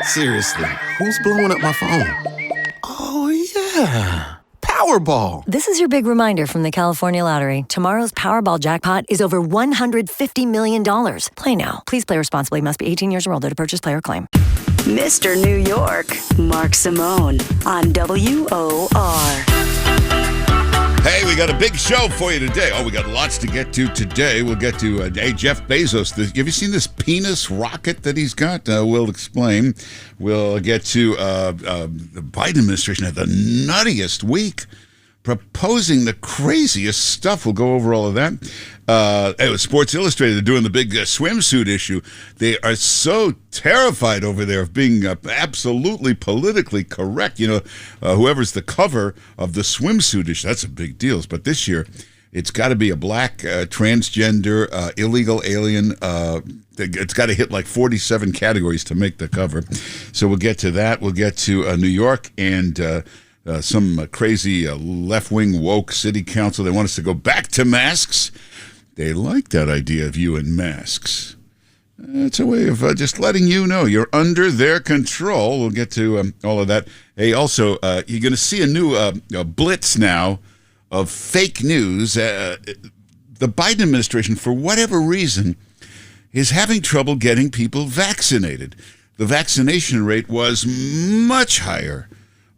Seriously, who's blowing up my phone? Oh, yeah. Powerball. This is your big reminder from the California Lottery. Tomorrow's Powerball jackpot is over $150 million. Play now. Please play responsibly. Must be 18 years or older to purchase player claim. Mr. New York, Mark Simone on WOR. Hey, we got a big show for you today. Oh, we got lots to get to today. We'll get to Jeff Bezos. Have you seen this penis rocket that he's got? We'll explain. We'll get to the Biden administration had the nuttiest week, proposing the craziest stuff. We'll go over all of that. It was Sports Illustrated. They're doing the big swimsuit issue. They are so terrified over there of being absolutely politically correct. You know, whoever's the cover of the swimsuit issue, that's a big deal. But this year, it's got to be a black, transgender, illegal alien. It's got to hit like 47 categories to make the cover. So we'll get to that. We'll get to New York and some crazy left-wing woke city council. They want us to go back to masks. They like that idea of you in masks. It's a way of just letting you know you're under their control. We'll get to all of that. Hey, also, you're going to see a new blitz now of fake news. The Biden administration, for whatever reason, is having trouble getting people vaccinated. The vaccination rate was much higher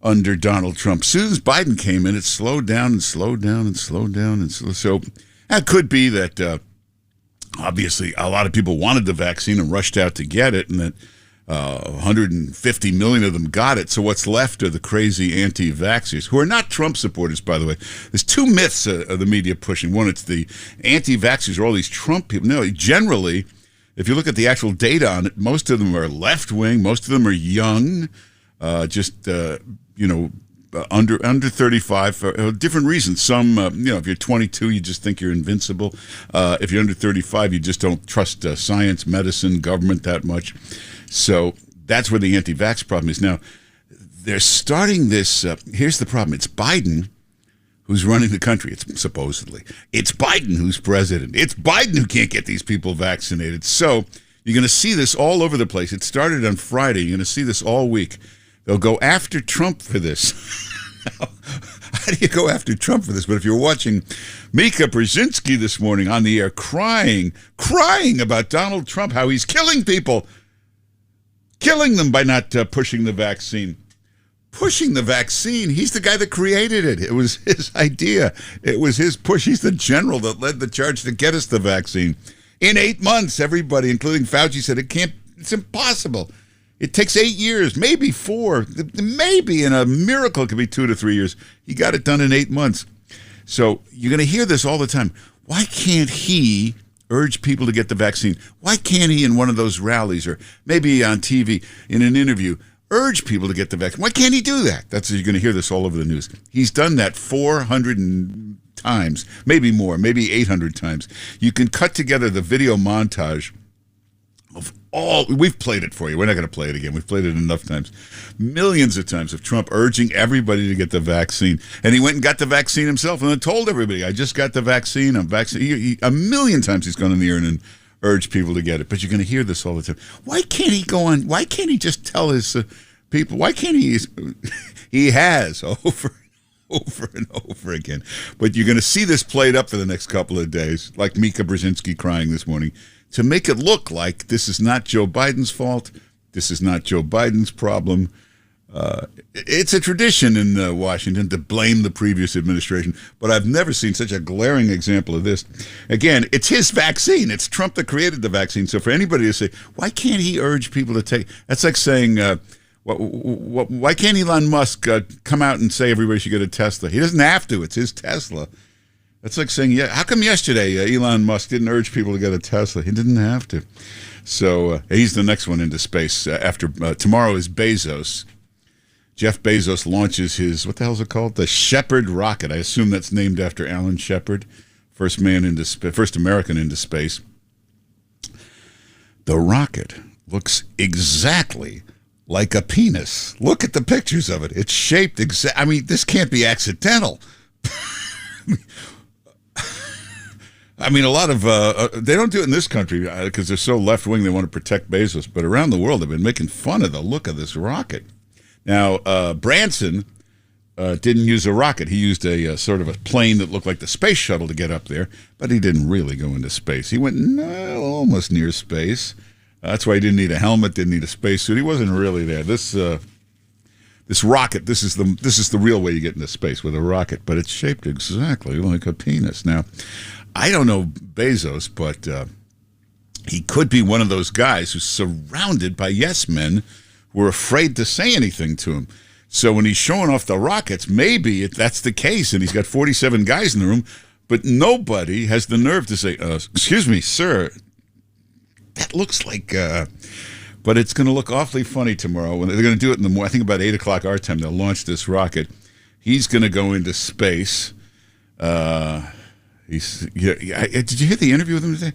under Donald Trump. As soon as Biden came in, it slowed down and slowed down and slowed down. And so that could be that obviously a lot of people wanted the vaccine and rushed out to get it, and that 150 million of them got it. So what's left are the crazy anti-vaxxers, who are not Trump supporters, by the way. There's two myths of the media pushing. One, it's the anti-vaxxers are all these Trump people. No, generally, if you look at the actual data on it, most of them are left-wing. Most of them are young, under 35 for different reasons. Some, if you're 22, you just think you're invincible. If you're under 35, you just don't trust science, medicine, government that much. So that's where the anti-vax problem is. Now, they're starting this. Here's the problem. It's Biden who's running the country, supposedly. It's Biden who's president. It's Biden who can't get these people vaccinated. So you're going to see this all over the place. It started on Friday. You're going to see this all week. They'll go after Trump for this. How do you go after Trump for this? But if you're watching Mika Brzezinski this morning on the air crying about Donald Trump, how he's killing people, killing them by not pushing the vaccine. Pushing the vaccine, he's the guy that created it. It was his idea. It was his push. He's the general that led the charge to get us the vaccine. In 8 months, everybody, including Fauci, said it's impossible. It takes 8 years, maybe 4, maybe in a miracle it could be 2 to 3 years. He got it done in 8 months. So you're going to hear this all the time. Why can't he urge people to get the vaccine? Why can't he in one of those rallies or maybe on TV in an interview urge people to get the vaccine? Why can't he do that? You're going to hear this all over the news. He's done that 400 times, maybe more, maybe 800 times. You can cut together the video montage of we've played it for you. We're not going to play it again. We've played it enough times. Millions of times of Trump urging everybody to get the vaccine. And he went and got the vaccine himself and then told everybody, I just got the vaccine. I'm vaccinated. A million times he's gone in the air and urged people to get it. But you're going to hear this all the time. Why can't he go on? Why can't he just tell his people? Why can't he? He has over and over again. But you're going to see this played up for the next couple of days, like Mika Brzezinski crying this morning, to make it look like this is not Joe Biden's fault. This is not Joe Biden's problem. It's a tradition in Washington to blame the previous administration, but I've never seen such a glaring example of this. Again, it's his vaccine. It's Trump that created the vaccine. So for anybody to say, why can't he urge people to take, that's like saying, why can't Elon Musk come out and say everybody should get a Tesla? He doesn't have to. It's his Tesla. That's like saying, how come yesterday Elon Musk didn't urge people to get a Tesla? He didn't have to. So he's the next one into space. After tomorrow is Bezos. Jeff Bezos launches his, what the hell is it called? The Shepard rocket. I assume that's named after Alan Shepard, first American into space. The rocket looks exactly like a penis. Look at the pictures of it. It's shaped this can't be accidental. I mean, a lot of they don't do it in this country because they're so left wing. They want to protect Bezos, but around the world, they've been making fun of the look of this rocket. Now, Branson didn't use a rocket. He used a sort of a plane that looked like the space shuttle to get up there, but he didn't really go into space. He went almost near space. That's why he didn't need a helmet, didn't need a spacesuit. He wasn't really there. This rocket, this is the real way you get into space with a rocket, but it's shaped exactly like a penis. Now, I don't know Bezos, but he could be one of those guys who's surrounded by yes men who are afraid to say anything to him. So when he's showing off the rockets, maybe that's the case, and he's got 47 guys in the room, but nobody has the nerve to say, excuse me, sir, that looks like... But it's going to look awfully funny tomorrow. When they're going to do it in the morning. I think about 8 o'clock our time, they'll launch this rocket. He's going to go into space. Did you hear the interview with him today?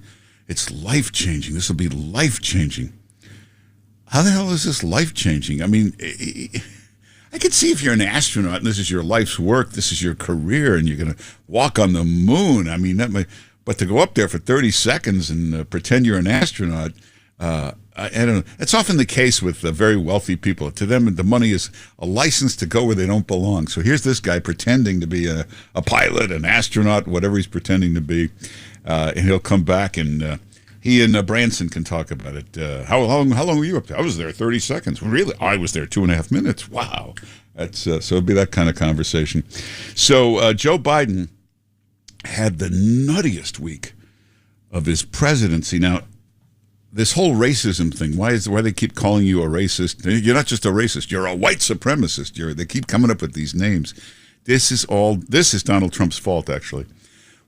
It's life-changing. This will be life-changing. How the hell is this life-changing? I mean... I can see if you're an astronaut and this is your life's work, this is your career, and you're going to walk on the moon. I mean, but to go up there for 30 seconds and pretend you're an astronaut, I don't know. It's often the case with very wealthy people. To them, the money is a license to go where they don't belong. So here's this guy pretending to be a pilot, an astronaut, whatever he's pretending to be, and he'll come back and... he and Branson can talk about it. How long were you up there? I was there 30 seconds. Really? I was there 2.5 minutes. Wow. That's so it'd be that kind of conversation. So Joe Biden had the nuttiest week of his presidency. Now, this whole racism thing, why they keep calling you a racist? You're not just a racist. You're a white supremacist. They keep coming up with these names. This is Donald Trump's fault, actually.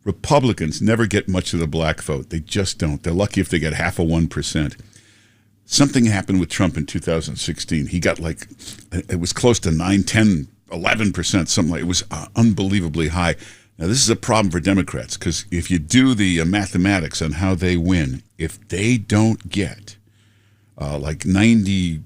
Republicans never get much of the black vote. They just don't. They're lucky if they get 0.5%. Something happened with Trump in 2016. He got it was close to 9, 10, 11%, something like it. It was unbelievably high. Now, this is a problem for Democrats because if you do the mathematics on how they win, if they don't get like 93%,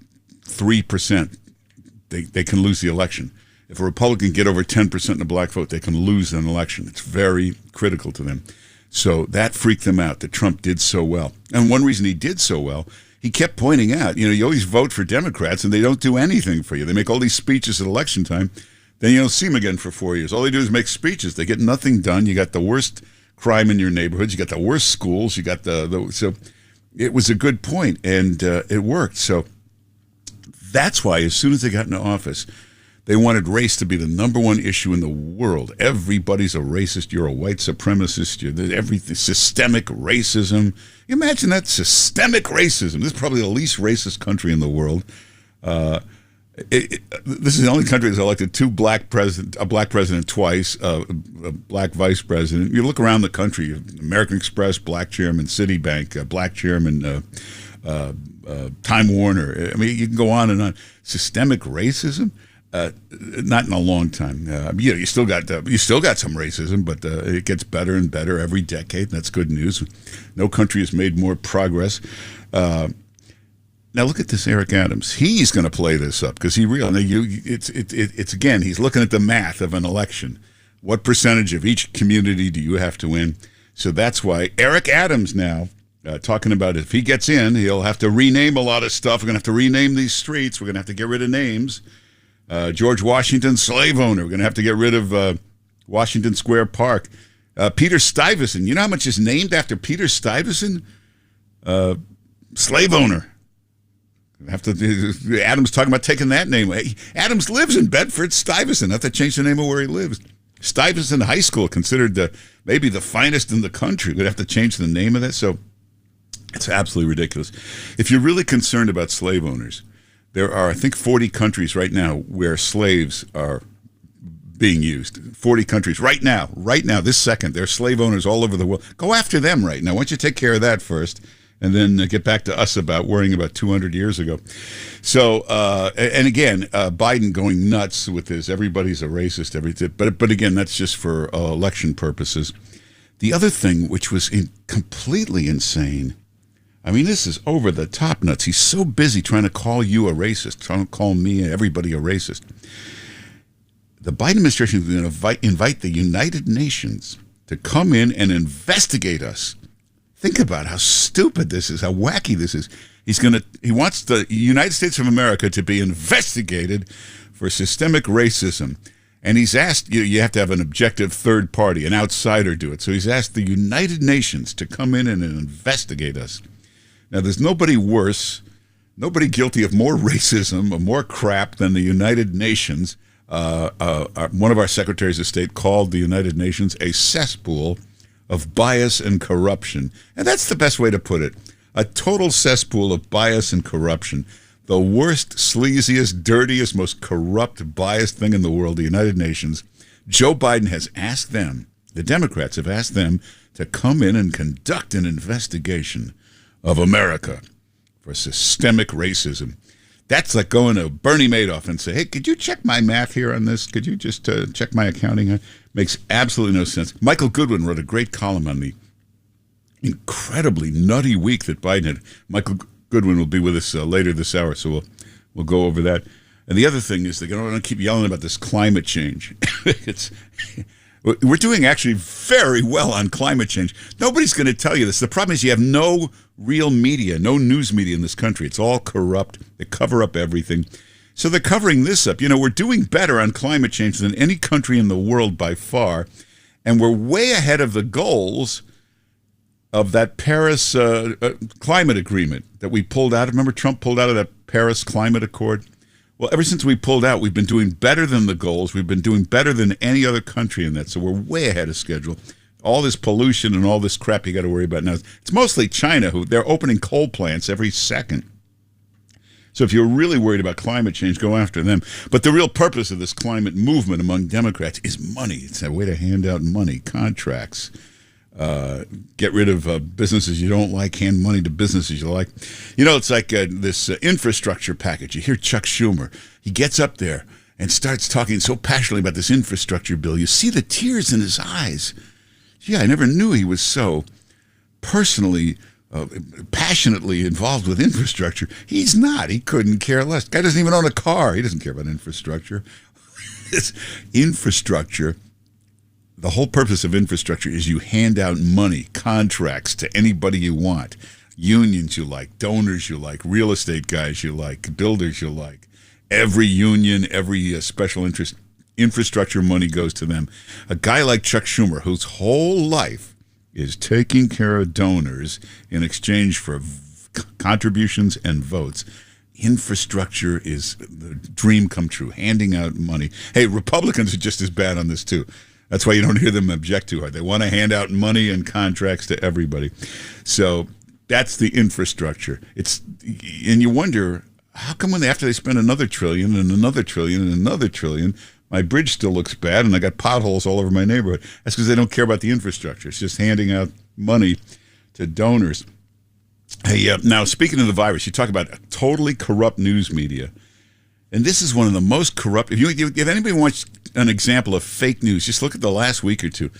they can lose the election. If a Republican get over 10% in the black vote, they can lose an election. It's very critical to them. So that freaked them out that Trump did so well. And one reason he did so well, he kept pointing out, you always vote for Democrats and they don't do anything for you. They make all these speeches at election time. Then you don't see them again for 4 years. All they do is make speeches. They get nothing done. You got the worst crime in your neighborhoods. You got the worst schools. You got so it was a good point, and it worked. So that's why as soon as they got into office, they wanted race to be the number one issue in the world. Everybody's a racist. You're a white supremacist. You're everything. Systemic racism. You imagine that systemic racism. This is probably the least racist country in the world. This is the only country that's elected a black president twice, a black vice president. You look around the country, American Express, black chairman, Citibank, black chairman, Time Warner. I mean, you can go on and on. Systemic racism? Not in a long time. You still got some racism, but it gets better and better every decade. And that's good news. No country has made more progress. Now look at this, Eric Adams. He's going to play this up because it's again. He's looking at the math of an election. What percentage of each community do you have to win? So that's why Eric Adams now talking about if he gets in, he'll have to rename a lot of stuff. We're going to have to rename these streets. We're going to have to get rid of names. George Washington, slave owner. We're going to have to get rid of Washington Square Park. Peter Stuyvesant. You know how much is named after Peter Stuyvesant? Slave owner. Adams talking about taking that name. Adams lives in Bedford. Stuyvesant. Have to change the name of where he lives. Stuyvesant High School, considered maybe the finest in the country. We'd have to change the name of that. So it's absolutely ridiculous. If you're really concerned about slave owners, there are, I think, 40 countries right now where slaves are being used. 40 countries right now, this second. There are slave owners all over the world. Go after them right now. Why don't you take care of that first, and then get back to us about worrying about 200 years ago. So, and again, Biden going nuts with this. Everybody's a racist. Everything. But again, that's just for election purposes. The other thing, which was completely insane. I mean, this is over the top nuts. He's so busy trying to call you a racist, trying to call me and everybody a racist. The Biden administration is going to invite the United Nations to come in and investigate us. Think about how stupid this is, how wacky this is. He wants the United States of America to be investigated for systemic racism. And he's asked, you have to have an objective third party, an outsider do it. So he's asked the United Nations to come in and investigate us. Now, there's nobody worse, nobody guilty of more racism or more crap than the United Nations. One of our secretaries of state called the United Nations a cesspool of bias and corruption. And that's the best way to put it. A total cesspool of bias and corruption. The worst, sleaziest, dirtiest, most corrupt, biased thing in the world, the United Nations. Joe Biden has asked them, the Democrats have asked them to come in and conduct an investigation of America for systemic racism. That's like going to Bernie Madoff and say, hey, could you check my math here on this? Could you just check my accounting? Makes absolutely no sense. Michael Goodwin wrote a great column on the incredibly nutty week that Biden had. Michael Goodwin will be with us later this hour, so we'll go over that. And the other thing is they're going to keep yelling about this climate change. We're doing actually very well on climate change. Nobody's going to tell you this. The problem is you have no real media, no news media in this country. It's all corrupt. They cover up everything. So they're covering this up. We're doing better on climate change than any country in the world by far. And we're way ahead of the goals of that Paris climate agreement that we pulled out of. Remember Trump pulled out of that Paris climate accord? Well, ever since we pulled out, we've been doing better than the goals. We've been doing better than any other country in that. So we're way ahead of schedule. All this pollution and all this crap you got to worry about now. It's mostly China who they're opening coal plants every second. So if you're really worried about climate change, go after them. But the real purpose of this climate movement among Democrats is money. It's a way to hand out money, contracts. Get rid of businesses you don't like, hand money to businesses you like. It's like this infrastructure package. You hear Chuck Schumer. He gets up there and starts talking so passionately about this infrastructure bill. You see the tears in his eyes. Gee, I never knew he was so personally, passionately involved with infrastructure. He's not. He couldn't care less. Guy doesn't even own a car. He doesn't care about infrastructure. This infrastructure. The whole purpose of infrastructure is you hand out money, contracts to anybody you want, unions you like, donors you like, real estate guys you like, builders you like. Every union, every special interest, infrastructure money goes to them. A guy like Chuck Schumer, whose whole life is taking care of donors in exchange for contributions and votes. Infrastructure is the dream come true, handing out money. Hey, Republicans are just as bad on this too. That's why you don't hear them object too hard. They want to hand out money and contracts to everybody. So that's the infrastructure. And you wonder, how come after they spend another trillion and another trillion and another trillion, my bridge still looks bad and I got potholes all over my neighborhood? That's because they don't care about the infrastructure. It's just handing out money to donors. Hey, now speaking of the virus, you talk about a totally corrupt news media. And this is one of the most corrupt. If anybody wants an example of fake news, just look at the last week or two.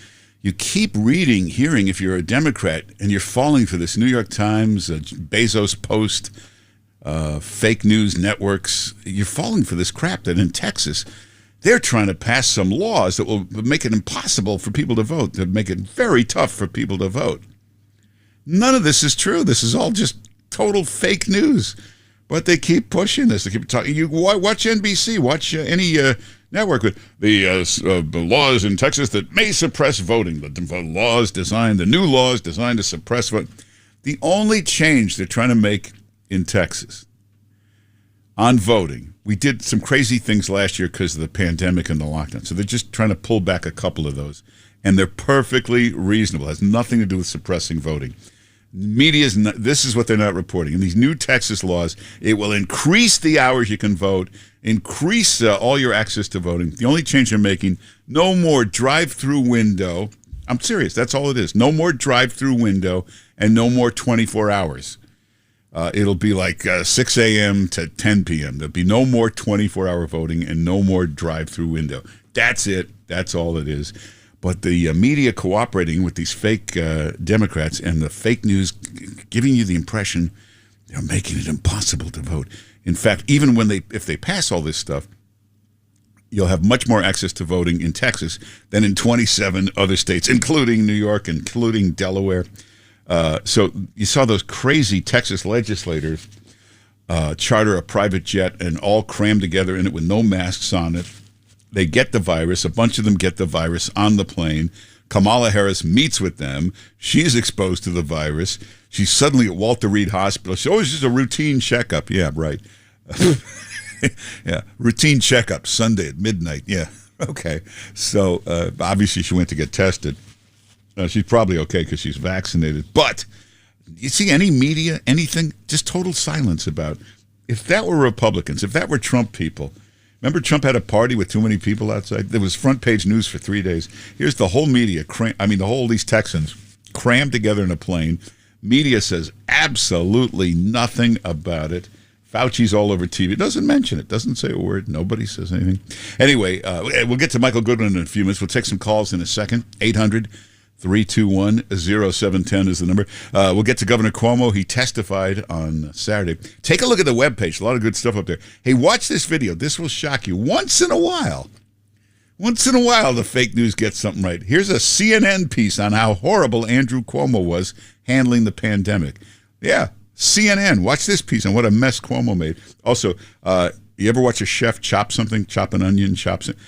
You keep reading, hearing, if you're a Democrat, and you're falling for this New York Times, Bezos Post, fake news networks. You're falling for this crap that in Texas, they're trying to pass some laws that will make it impossible for people to vote, that make it very tough for people to vote. None of this is true. This is all just total fake news. But they keep pushing this. They keep talking. You watch NBC, watch any network with the laws in Texas that may suppress voting. The new laws designed to suppress voting. The only change they're trying to make in Texas on voting, we did some crazy things last year because of the pandemic and the lockdown. So they're just trying to pull back a couple of those. And they're perfectly reasonable. It has nothing to do with suppressing voting. This is what they're not reporting. In these new Texas laws, it will increase the hours you can vote, increase all your access to voting. The only change they're making, no more drive-through window. I'm serious. That's all it is. No more drive-through window and no more 24 hours. It'll be like 6 a.m. to 10 p.m. There'll be no more 24-hour voting and no more drive-through window. That's it. That's all it is. But the media cooperating with these fake Democrats and the fake news giving you the impression they're making it impossible to vote. In fact, even if they pass all this stuff, you'll have much more access to voting in Texas than in 27 other states, including New York, including Delaware. So you saw those crazy Texas legislators charter a private jet and all crammed together in it with no masks on it. They get the virus. A bunch of them get the virus on the plane. Kamala Harris meets with them. She's exposed to the virus. She's suddenly at Walter Reed Hospital. She always just a routine checkup. Yeah, right. Yeah, routine checkup Sunday at midnight. Yeah, okay. So obviously she went to get tested. She's probably okay because she's vaccinated. But you see any media, anything, just total silence about. If that were Republicans, if that were Trump people, remember Trump had a party with too many people outside? There was front page news for 3 days. Here's the whole media, these Texans crammed together in a plane. Media says absolutely nothing about it. Fauci's all over TV. Doesn't mention it. Doesn't say a word. Nobody says anything. Anyway, we'll get to Michael Goodwin in a few minutes. We'll take some calls in a second. 800-321-0710 is the number. We'll get to Governor Cuomo. He testified on Saturday. Take a look at the webpage. A lot of good stuff up there. Hey, watch this video. This will shock you. Once in a while, the fake news gets something right. Here's a CNN piece on how horrible Andrew Cuomo was handling the pandemic. Yeah, CNN. Watch this piece on what a mess Cuomo made. Also, you ever watch a chef chop something, chop an onion, chop something?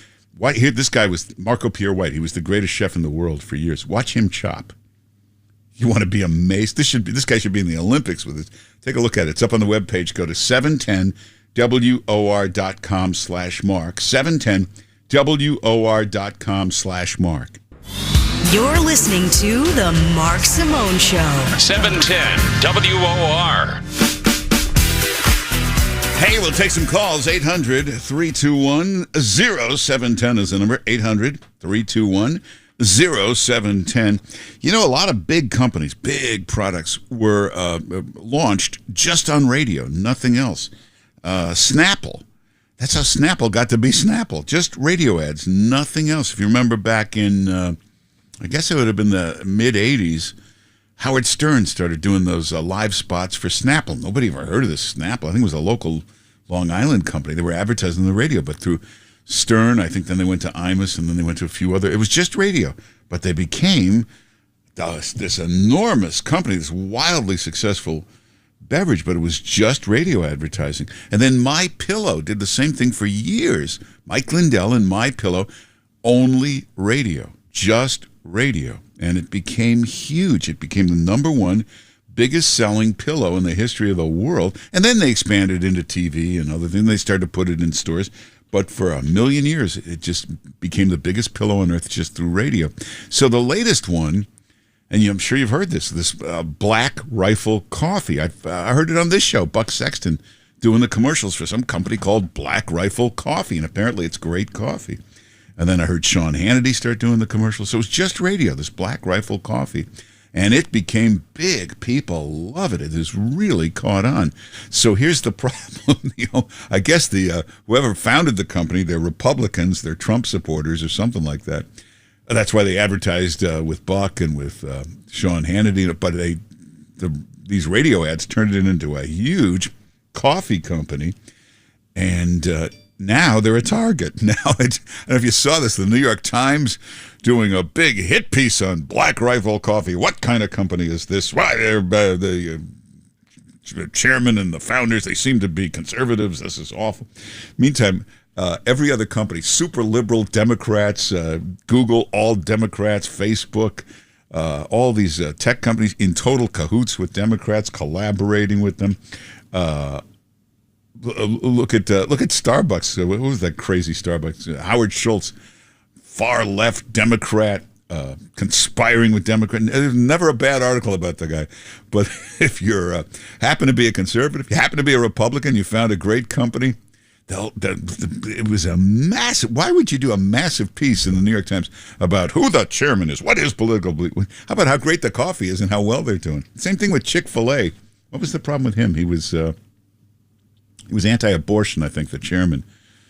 Here, this guy was Marco Pierre White. He was the greatest chef in the world for years. Watch him chop. You want to be amazed. This guy should be in the Olympics with it. Take a look at it. It's up on the webpage. Go to 710WOR.com/Mark. 710WOR.com/Mark. You're listening to The Mark Simone Show. 710 WOR. Hey, we'll take some calls. 800-321-0710 is the number. 800-321-0710. You know, a lot of big companies, big products were launched just on radio, nothing else. Snapple. That's how Snapple got to be Snapple. Just radio ads, nothing else. If you remember back in, I guess it would have been the mid-'80s, Howard Stern started doing those live spots for Snapple. Nobody ever heard of this Snapple. I think it was a local Long Island company. They were advertising on the radio, but through Stern, I think then they went to Imus, and then they went to a few other. It was just radio, but they became this enormous company, this wildly successful beverage, but it was just radio advertising. And then My Pillow did the same thing for years. Mike Lindell and My Pillow, only radio, just radio. And it became huge. It became the number one biggest selling pillow in the history of the world. And then they expanded into TV and other things. They started to put it in stores. But for a million years, it just became the biggest pillow on earth just through radio. So the latest one, and I'm sure you've heard this Black Rifle Coffee. I heard it on this show, Buck Sexton doing the commercials for some company called Black Rifle Coffee. And apparently it's great coffee. And then I heard Sean Hannity start doing the commercials. So it was just radio, this Black Rifle Coffee. And it became big. People love it. It has really caught on. So here's the problem. I guess whoever founded the company, they're Republicans, they're Trump supporters or something like that. That's why they advertised with Buck and with Sean Hannity. But these radio ads turned it into a huge coffee company. And now they're a target. Now, I don't know if you saw this, the New York Times doing a big hit piece on Black Rifle Coffee. What kind of company is this? Why, they're the chairman and the founders, they seem to be conservatives. This is awful. Meantime, every other company, super liberal Democrats, Google, all Democrats, Facebook, all these tech companies in total cahoots with Democrats, collaborating with them. Look at Starbucks. What was that crazy Starbucks? Howard Schultz, far left Democrat, conspiring with Democrats. There's never a bad article about the guy. But if you happen to be a conservative, you happen to be a Republican, you found a great company. It was a massive. Why would you do a massive piece in the New York Times about who the chairman is, what his political belief? How about how great the coffee is and how well they're doing? Same thing with Chick-fil-A. What was the problem with him? He was anti-abortion, I think, the chairman.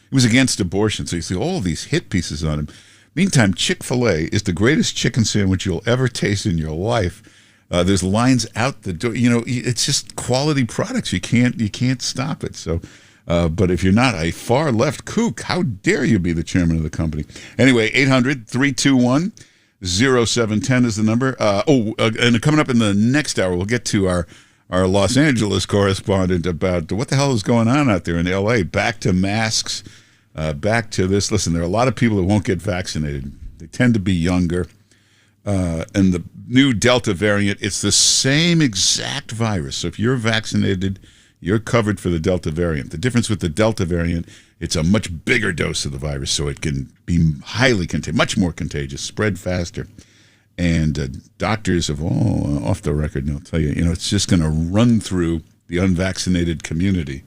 He was against abortion, so you see all these hit pieces on him. Meantime, Chick-fil-A is the greatest chicken sandwich you'll ever taste in your life. There's lines out the door. It's just quality products. You can't stop it. So But if you're not a far left kook, how dare you be the chairman of the company? Anyway, 800-321-0710 is the number. And coming up in the next hour, we'll get to our Los Angeles correspondent about what the hell is going on out there in L.A. Back to masks, back to this. Listen, there are a lot of people that won't get vaccinated. They tend to be younger. And the new Delta variant, it's the same exact virus. So if you're vaccinated, you're covered for the Delta variant. The difference with the Delta variant, it's a much bigger dose of the virus, so it can be highly contagious, much more contagious, spread faster. And doctors have all off the record, and they'll tell you, it's just going to run through the unvaccinated community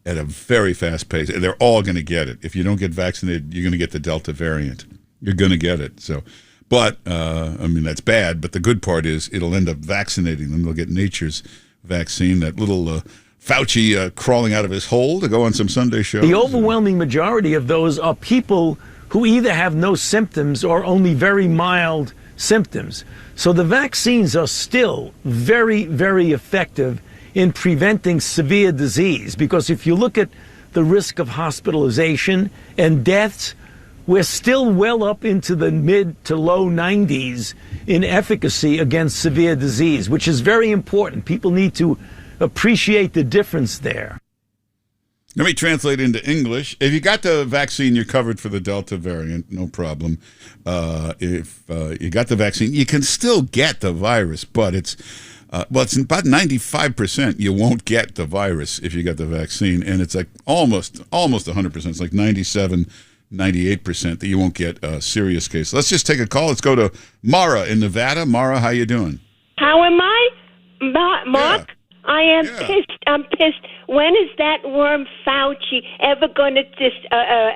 at a very fast pace. And they're all going to get it. If you don't get vaccinated, you're going to get the Delta variant. You're going to get it. So, but that's bad. But the good part is it'll end up vaccinating them. They'll get nature's vaccine. That little Fauci crawling out of his hole to go on some Sunday shows. The overwhelming majority of those are people who either have no symptoms or only very mild symptoms. So the vaccines are still very, very effective in preventing severe disease, because if you look at the risk of hospitalization and deaths, we're still well up into the mid to low 90s in efficacy against severe disease, which is very important. People need to appreciate the difference there. Let me translate into English. If you got the vaccine, you're covered for the Delta variant, no problem. If you got the vaccine, you can still get the virus, but it's about 95% you won't get the virus if you got the vaccine, and it's like almost 100%. It's like 98% that you won't get a serious case. Let's just take a call. Let's go to Mara in Nevada. Mara, how you doing? How am I? Mark? Yeah. I am pissed. I'm pissed. When is that worm Fauci ever going to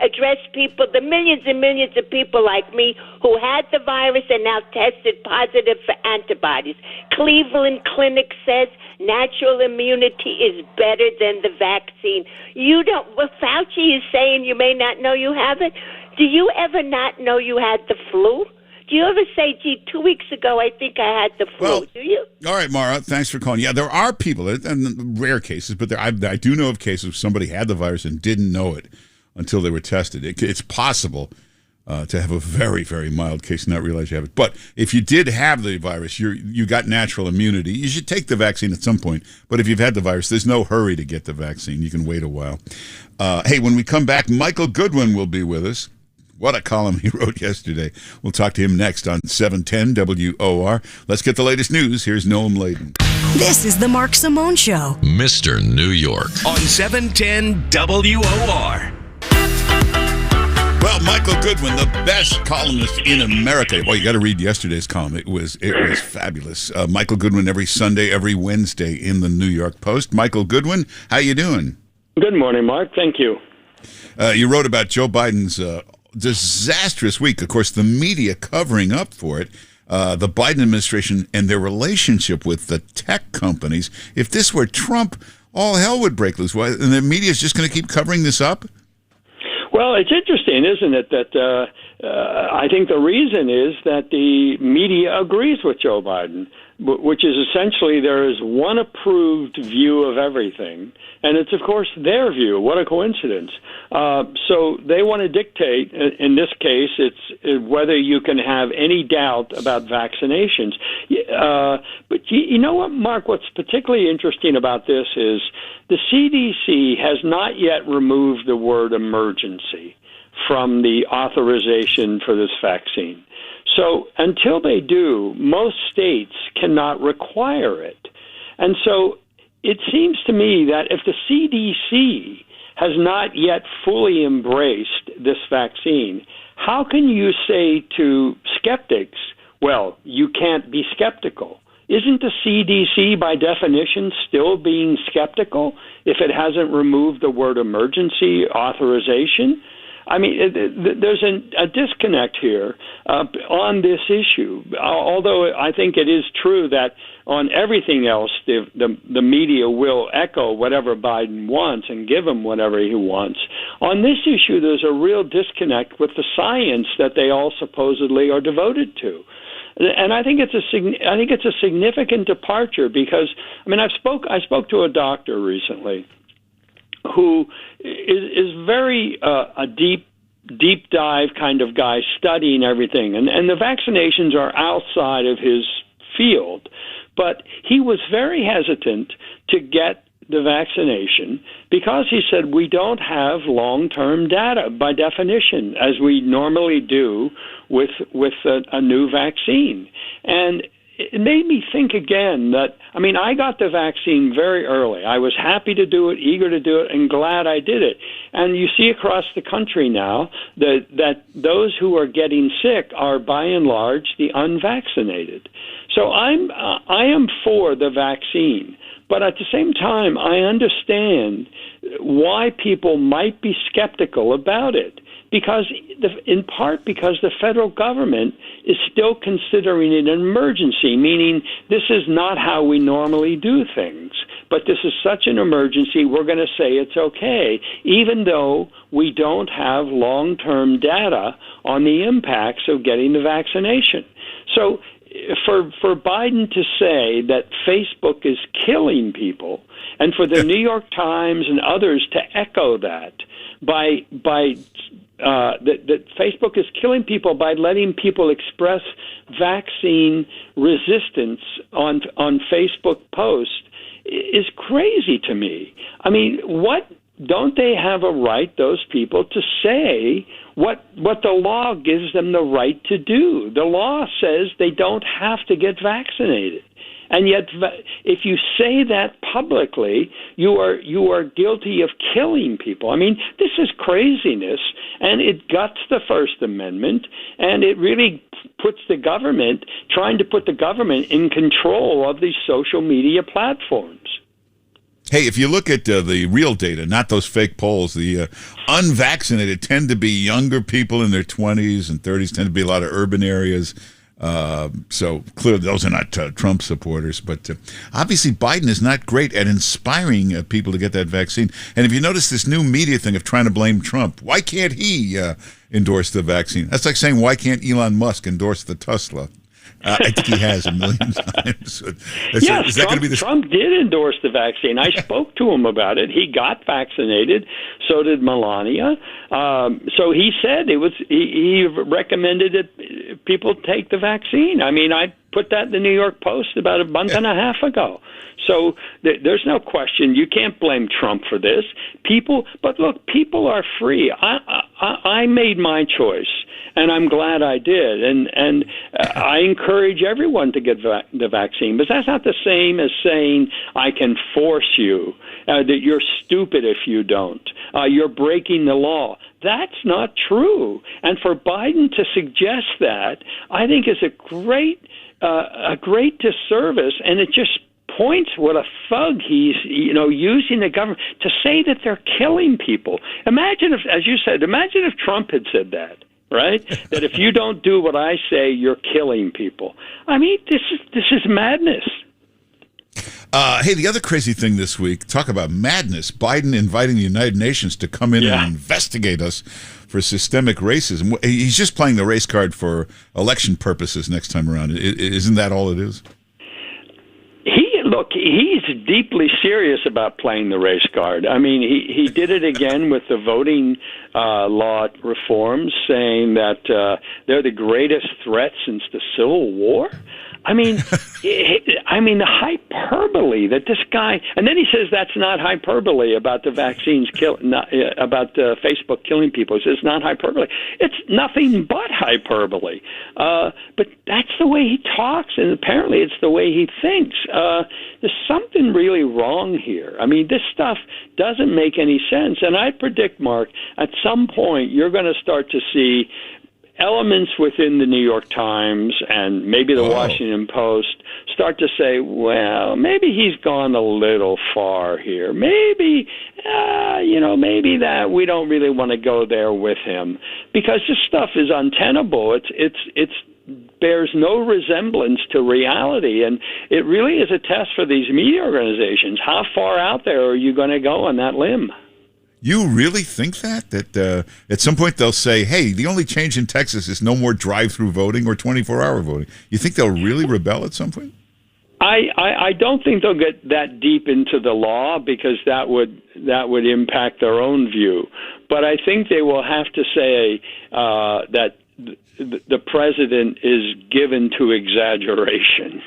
address people, the millions and millions of people like me who had the virus and now tested positive for antibodies? Cleveland Clinic says natural immunity is better than the vaccine. Fauci is saying you may not know you have it. Do you ever not know you had the flu? Do you ever say, gee, 2 weeks ago I think I had the flu? Well, do you? All right, Mara, thanks for calling. Yeah, there are people, and rare cases, but I do know of cases where somebody had the virus and didn't know it until they were tested. It's possible to have a very, very mild case and not realize you have it. But if you did have the virus, you got natural immunity, you should take the vaccine at some point. But if you've had the virus, there's no hurry to get the vaccine. You can wait a while. Hey, when we come back, Michael Goodwin will be with us. What a column he wrote yesterday. We'll talk to him next on 710 WOR. Let's get the latest news. Here's Noam Laden. This is the Mark Simone Show. Mr. New York. On 710 WOR. Well, Michael Goodwin, the best columnist in America. Well, you got to read yesterday's column. It was fabulous. Michael Goodwin every Sunday, every Wednesday in the New York Post. Michael Goodwin, how you doing? Good morning, Mark. Thank you. You wrote about Joe Biden's disastrous week. Of course, the media covering up for it. The Biden administration and their relationship with the tech companies. If this were Trump, all hell would break loose. And the media is just going to keep covering this up? Well, it's interesting, isn't it, that I think the reason is that the media agrees with Joe Biden, which is essentially there is one approved view of everything, and it's, of course, their view. What a coincidence. So they want to dictate, in this case, it's whether you can have any doubt about vaccinations. But you know what, Mark, what's particularly interesting about this is the CDC has not yet removed the word emergency from the authorization for this vaccine. So until they do, most states cannot require it. And so it seems to me that if the CDC has not yet fully embraced this vaccine, how can you say to skeptics, well, you can't be skeptical? Isn't the CDC, by definition, still being skeptical if it hasn't removed the word emergency authorization? I mean, there's a disconnect here on this issue, although I think it is true that on everything else, the media will echo whatever Biden wants and give him whatever he wants. On this issue, there's a real disconnect with the science that they all supposedly are devoted to. And I think it's a significant departure because, I mean, I spoke to a doctor recently who is very a deep dive kind of guy, studying everything, and the vaccinations are outside of his field, but he was very hesitant to get the vaccination because he said we don't have long-term data by definition, as we normally do with a new vaccine. And it made me think again that, I mean, I got the vaccine very early. I was happy to do it, eager to do it, and glad I did it. And you see across the country now that those who are getting sick are, by and large, the unvaccinated. So I am for the vaccine. But at the same time, I understand why people might be skeptical about it, in part because the federal government is still considering it an emergency, meaning this is not how we normally do things. But this is such an emergency, we're going to say it's okay, even though we don't have long-term data on the impacts of getting the vaccination. So for Biden to say that Facebook is killing people, and for the New York Times and others to echo that that Facebook is killing people by letting people express vaccine resistance on Facebook posts is crazy to me. I mean, don't they have a right, those people, to say what the law gives them the right to do? The law says they don't have to get vaccinated. And yet, if you say that publicly, you are guilty of killing people. I mean, this is craziness, and it guts the First Amendment, and it really puts trying to put the government in control of these social media platforms. Hey, if you look at the real data, not those fake polls, the unvaccinated tend to be younger people in their 20s and 30s, tend to be a lot of urban areas. So clearly those are not Trump supporters. But obviously Biden is not great at inspiring people to get that vaccine. And if you notice this new media thing of trying to blame Trump, why can't he endorse the vaccine? That's like saying, why can't Elon Musk endorse the Tesla? I think he has a million times. Yes, Trump did endorse the vaccine. I spoke to him about it. He got vaccinated. So did Melania. So he said he recommended that people take the vaccine. I mean, I put that in the New York Post about a month and a half ago. So there's no question. You can't blame Trump for this. But look, people are free. I made my choice, and I'm glad I did. And I encourage everyone to get the vaccine. But that's not the same as saying I can force you, that you're stupid if you don't. You're breaking the law. That's not true. And for Biden to suggest that, I think is a great disservice, and it just points what a thug he's, using the government to say that they're killing people. Imagine if, as you said, if Trump had said that, right? That if you don't do what I say, you're killing people. I mean, this is madness. Hey, the other crazy thing this week, talk about madness, Biden inviting the United Nations to come in and investigate us for systemic racism. He's just playing the race card for election purposes next time around. Isn't that all it is? He's deeply serious about playing the race card. I mean, he did it again with the voting law reforms, saying that they're the greatest threat since the Civil War. I mean, the hyperbole that this guy, and then he says that's not hyperbole about the vaccines about Facebook killing people. He says it's not hyperbole. It's nothing but hyperbole. But that's the way he talks, and apparently it's the way he thinks. There's something really wrong here. I mean, this stuff doesn't make any sense, and I predict, Mark, at some point you're going to start to see elements within the New York Times and maybe the Washington Post start to say, well, maybe he's gone a little far here. Maybe, maybe that we don't really want to go there with him, because this stuff is untenable. It's bears no resemblance to reality, and it really is a test for these media organizations. How far out there are you going to go on that limb? You really think that at some point they'll say, hey, the only change in Texas is no more drive-through voting or 24-hour voting? You think they'll really rebel at some point? I don't think they'll get that deep into the law because that would impact their own view. But I think they will have to say that the president is given to exaggeration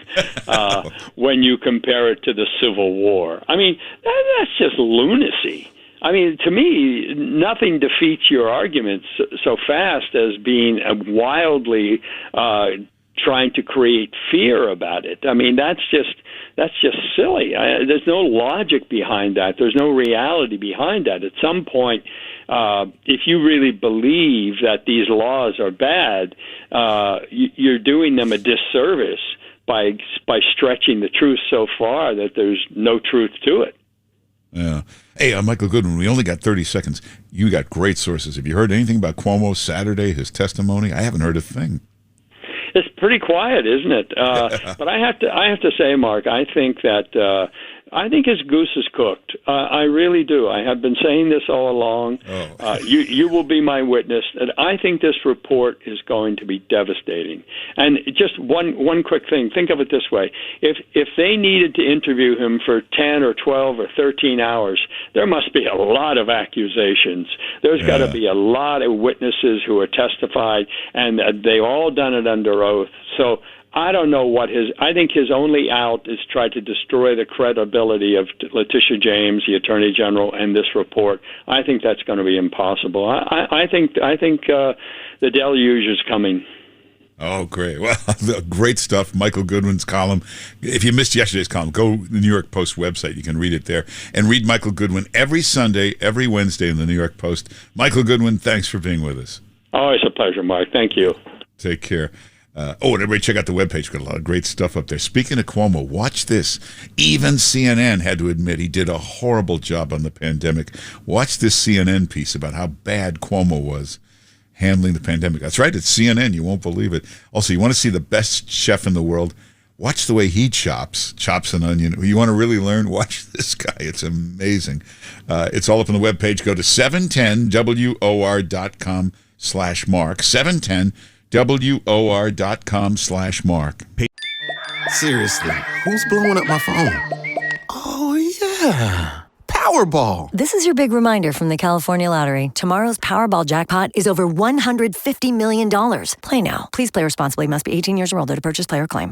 when you compare it to the Civil War. I mean, that's just lunacy. I mean, to me, nothing defeats your arguments so fast as being wildly trying to create fear about it. I mean, that's just silly. There's no logic behind that. There's no reality behind that. At some point, if you really believe that these laws are bad, you're doing them a disservice by stretching the truth so far that there's no truth to it. Yeah. Hey, Michael Goodwin, we only got 30 seconds. You got great sources. Have you heard anything about Cuomo Saturday, his testimony? I haven't heard a thing. It's pretty quiet, isn't it? But I have to say, Mark, I think his goose is cooked. I really do. I have been saying this all along. You will be my witness. And I think this report is going to be devastating. And just one quick thing. Think of it this way. If they needed to interview him for 10 or 12 or 13 hours, there must be a lot of accusations. There's got to be a lot of witnesses who are testified, and they've all done it under oath. So I don't know I think his only out is try to destroy the credibility of Letitia James, the Attorney General, and this report. I think that's going to be impossible. I think the deluge is coming. Oh, great. Well, great stuff. Michael Goodwin's column. If you missed yesterday's column, go to the New York Post website. You can read it there. And read Michael Goodwin every Sunday, every Wednesday in the New York Post. Michael Goodwin, thanks for being with us. Always a pleasure, Mark. Thank you. Take care. And everybody check out the webpage. We've got a lot of great stuff up there. Speaking of Cuomo, watch this. Even CNN had to admit he did a horrible job on the pandemic. Watch this CNN piece about how bad Cuomo was handling the pandemic. That's right, it's CNN. You won't believe it. Also, you want to see the best chef in the world? Watch the way he chops an onion. You want to really learn? Watch this guy. It's amazing. It's all up on the webpage. Go to 710WOR.com/Mark. 710WOR.com/Mark. Seriously, who's blowing up my phone? Oh, yeah. Powerball. This is your big reminder from the California Lottery. Tomorrow's Powerball jackpot is over $150 million. Play now. Please play responsibly. Must be 18 years or older to purchase player claim.